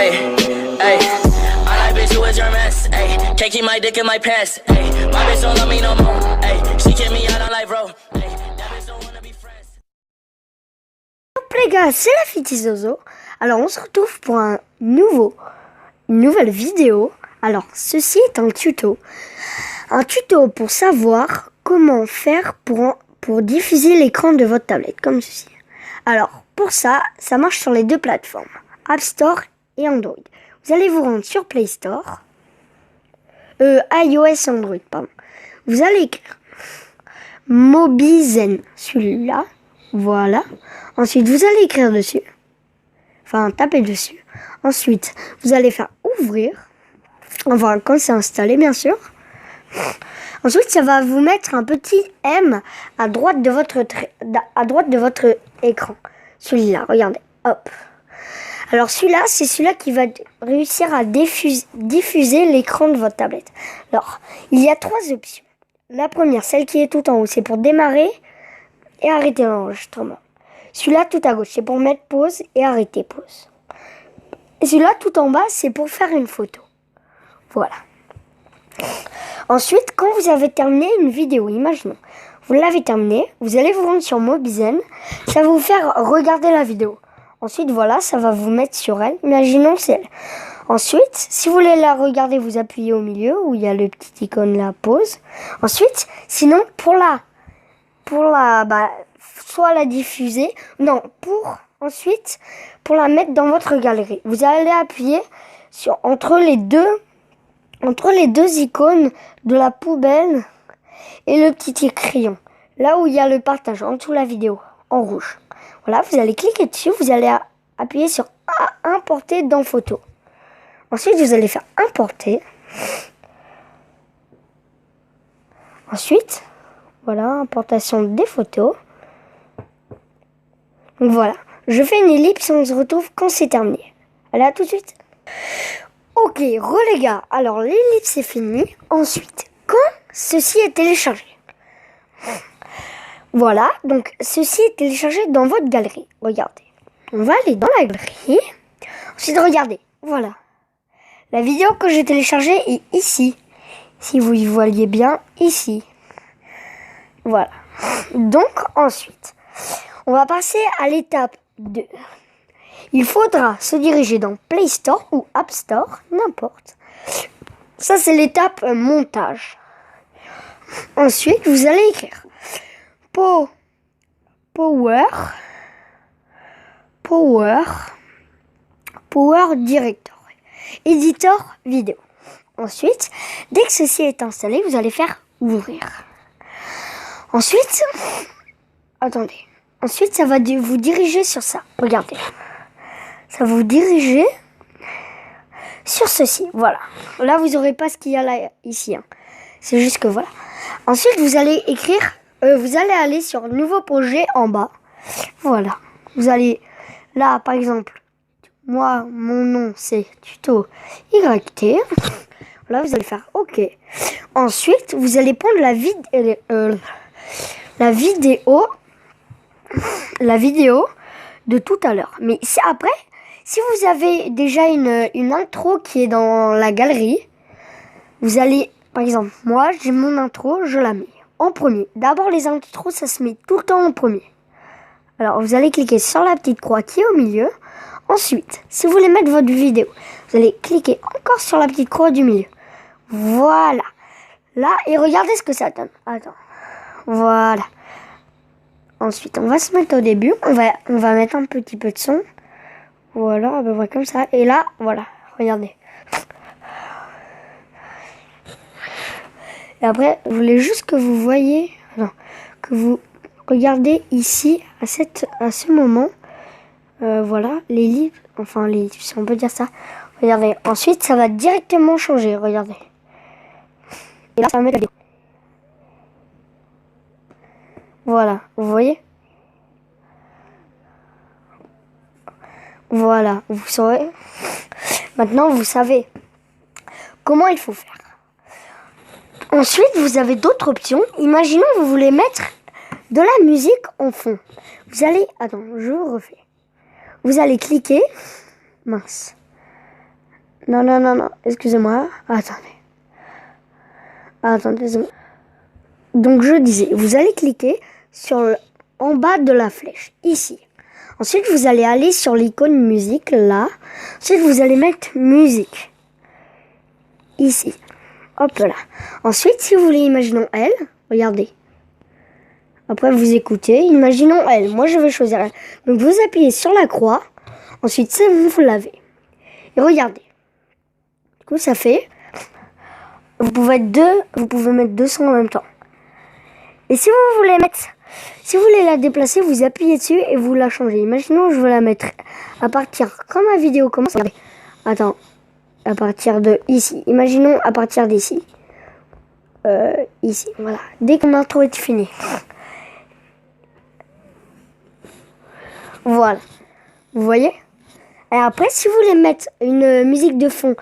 Hey, hey. I like bitch who is your mess. Hey, can't keep my dick in my pants. Hey, my bitch don't love me no more. Hey, she kick me out on life, bro. Hey, that bitch don't wanna be friends. Hop les gars, c'est la Fiti Zozo. Alors on se retrouve pour une nouvelle vidéo. Alors ceci est un tuto. Un tuto pour savoir comment faire pour diffuser l'écran de votre tablette, comme ceci. Alors pour ça, ça marche sur les deux plateformes, App Store et Android. Vous allez vous rendre sur Play Store, iOS Android, pardon. Vous allez écrire Mobizen, celui-là, voilà. Ensuite, vous allez écrire dessus, enfin taper dessus. Ensuite, vous allez faire ouvrir, enfin quand c'est installé bien sûr. Ensuite, ça va vous mettre un petit M à droite de votre écran. Celui-là, regardez, hop. Alors celui-là, c'est celui-là qui va réussir à diffuser l'écran de votre tablette. Alors, il y a trois options. La première, celle qui est tout en haut, c'est pour démarrer et arrêter l'enregistrement. Celui-là, tout à gauche, c'est pour mettre pause et arrêter pause. Et celui-là, tout en bas, c'est pour faire une photo. Voilà. Ensuite, quand vous avez terminé une vidéo, imaginons, vous l'avez terminée, vous allez vous rendre sur Mobizen, ça va vous faire regarder la vidéo. Ensuite, voilà, ça va vous mettre sur elle. Imaginons c'est elle. Ensuite, si vous voulez la regarder, vous appuyez au milieu où il y a le petit icône la pause. Ensuite, sinon pour la soit la diffuser, non, ensuite pour la mettre dans votre galerie, vous allez appuyer entre les deux icônes de la poubelle et le petit crayon, là où il y a le partage en dessous de la vidéo en rouge. Voilà, vous allez cliquer dessus, vous allez appuyer sur importer dans photo. Ensuite, vous allez faire importer. Ensuite, voilà, importation des photos. Donc voilà, je fais une ellipse et on se retrouve quand c'est terminé. Allez, à tout de suite. Ok, les gars, alors l'ellipse est finie. Ensuite, quand ceci est téléchargé. Voilà, donc ceci est téléchargé dans votre galerie. Regardez, on va aller dans la galerie. Ensuite, regardez, voilà. La vidéo que j'ai téléchargée est ici. Si vous y voyez bien, ici. Voilà. Donc, ensuite, on va passer à l'étape 2. Il faudra se diriger dans Play Store ou App Store, n'importe. Ça, c'est l'étape montage. Ensuite, vous allez écrire Power Director, éditeur vidéo. Ensuite, dès que ceci est installé, vous allez faire ouvrir. Ensuite, attendez. Ensuite, ça va vous diriger sur ça. Regardez. Ça va vous diriger sur ceci. Voilà. Là, vous n'aurez pas ce qu'il y a là, ici. Hein. C'est juste que voilà. Ensuite, vous allez écrire, vous allez aller sur nouveau projet en bas. Voilà. Vous allez, là, par exemple, moi, mon nom, c'est tuto YT. Là, vous allez faire OK. Ensuite, vous allez prendre la vidéo de tout à l'heure. Mais après, si vous avez déjà une intro qui est dans la galerie, vous allez, par exemple, moi, j'ai mon intro, je la mets en premier. D'abord, les intros, ça se met tout le temps en premier. Alors, vous allez cliquer sur la petite croix qui est au milieu. Ensuite, si vous voulez mettre votre vidéo, vous allez cliquer encore sur la petite croix du milieu. Voilà. Là, et regardez ce que ça donne. Attends. Voilà. Ensuite, on va se mettre au début. On va mettre un petit peu de son. Voilà, à peu près comme ça. Et là, voilà. Regardez. Et après, je voulais juste que vous voyez, que vous regardez ici, à ce moment, voilà, l'ellipse, enfin l'ellipse, on peut dire ça. Regardez, ensuite, ça va directement changer, regardez. Et là, ça va mettre la vidéo. Voilà, vous voyez? Voilà, vous saurez. Maintenant, vous savez comment il faut faire. Ensuite, vous avez d'autres options. Imaginons vous voulez mettre de la musique en fond. Vous allez... Attends, je refais. Vous allez cliquer. Mince. Non. Excusez-moi. Attendez. Donc je disais, vous allez cliquer en bas de la flèche, ici. Ensuite, vous allez aller sur l'icône musique, là. Ensuite, vous allez mettre musique. Ici. Hop là. Ensuite, si vous voulez, imaginons elle. Regardez. Après, vous écoutez. Imaginons elle. Moi, je vais choisir elle. Donc, vous appuyez sur la croix. Ensuite, ça, vous l'avez. Et regardez. Du coup, ça fait... Vous pouvez mettre deux sons en même temps. Et si vous voulez la déplacer, vous appuyez dessus et vous la changez. Imaginons, je veux la mettre à partir, quand ma vidéo commence, regardez. Attends, à partir de ici. Imaginons à partir d'ici. Ici, voilà. Dès qu'on a tout est fini. Voilà. Vous voyez? Et après, si vous voulez mettre une musique de fond,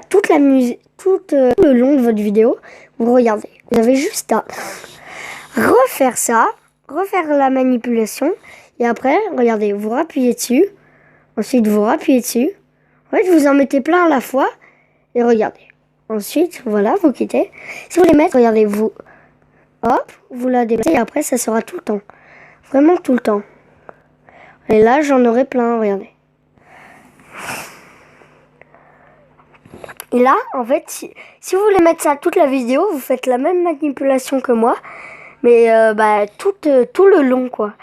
toute la musique, tout le long de votre vidéo, vous regardez. Vous avez juste à refaire ça, refaire la manipulation, et après, regardez, vous rappuyez dessus, ensuite vous rappuyez dessus, en fait vous en mettez plein à la fois, et regardez. Ensuite, voilà, vous quittez. Si vous voulez mettre, regardez, vous, hop, vous la déplacez, et après ça sera tout le temps. Vraiment tout le temps. Et là, j'en aurai plein, regardez. Et là, en fait, si vous voulez mettre ça toute la vidéo, vous faites la même manipulation que moi, mais tout le long, quoi.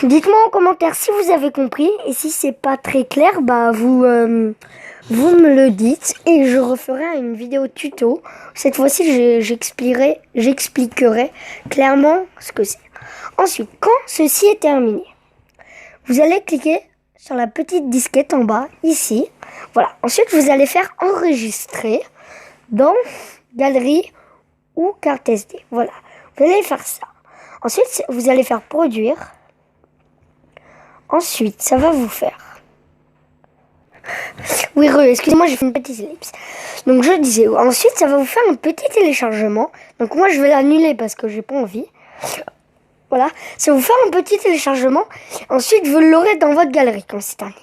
Dites-moi en commentaire si vous avez compris, et si c'est pas très clair, vous me le dites, et je referai une vidéo tuto. Cette fois-ci, j'expliquerai clairement ce que c'est. Ensuite, quand ceci est terminé, vous allez cliquer sur la petite disquette en bas, ici. Voilà. Ensuite, vous allez faire enregistrer dans galerie ou carte SD. Voilà. Vous allez faire ça. Ensuite, vous allez faire produire. Ensuite, ça va vous faire... Oui, excusez-moi, j'ai fait une petite ellipse. Donc, je disais, ensuite, ça va vous faire un petit téléchargement. Donc, moi, je vais l'annuler parce que j'ai pas envie. Voilà, ça va vous faire un petit téléchargement. Ensuite, vous l'aurez dans votre galerie quand c'est terminé.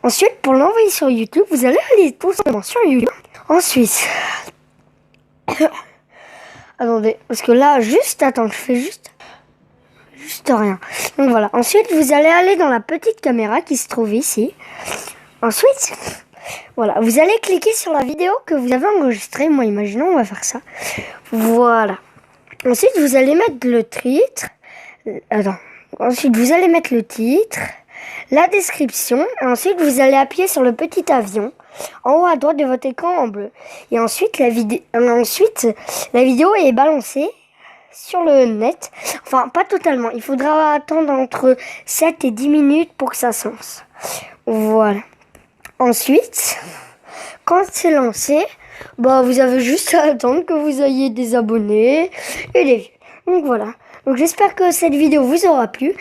Ensuite, pour l'envoyer sur YouTube, vous allez aller tout simplement sur YouTube. Ensuite, attendez, parce que là, je fais juste rien. Donc voilà. Ensuite, vous allez aller dans la petite caméra qui se trouve ici. Ensuite, voilà, vous allez cliquer sur la vidéo que vous avez enregistrée. Moi, imaginons, on va faire ça. Voilà. Ensuite, vous allez mettre le titre. Ensuite, vous allez mettre le titre, la description. Et ensuite, vous allez appuyer sur le petit avion en haut à droite de votre écran en bleu. Et ensuite, la vidéo est balancée sur le net. Enfin, pas totalement. Il faudra attendre entre 7 et 10 minutes pour que ça se lance. Voilà. Ensuite, quand c'est lancé, vous avez juste à attendre que vous ayez des abonnés et des vues. Donc voilà. Donc j'espère que cette vidéo vous aura plu.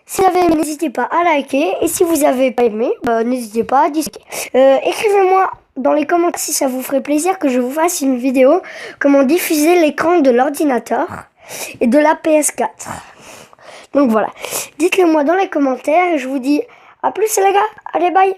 Si vous avez aimé, n'hésitez pas à liker. Et si vous n'avez pas aimé, n'hésitez pas à disliker. Écrivez-moi dans les commentaires si ça vous ferait plaisir que je vous fasse une vidéo comment diffuser l'écran de l'ordinateur et de la PS4. Donc voilà. Dites-le moi dans les commentaires et je vous dis à plus les gars. Allez, bye.